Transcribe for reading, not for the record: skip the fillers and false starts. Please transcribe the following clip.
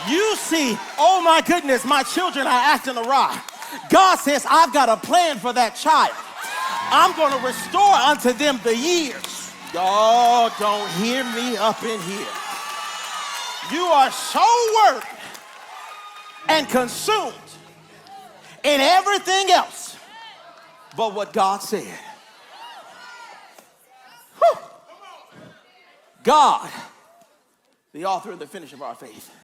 You see, oh my goodness, my children are acting awry. God says, I've got a plan for that child. I'm going to restore unto them the years. Y'all don't hear me up in here. You are so worried and consumed in everything else but what God said. Whew. God, the author and the finisher of our faith.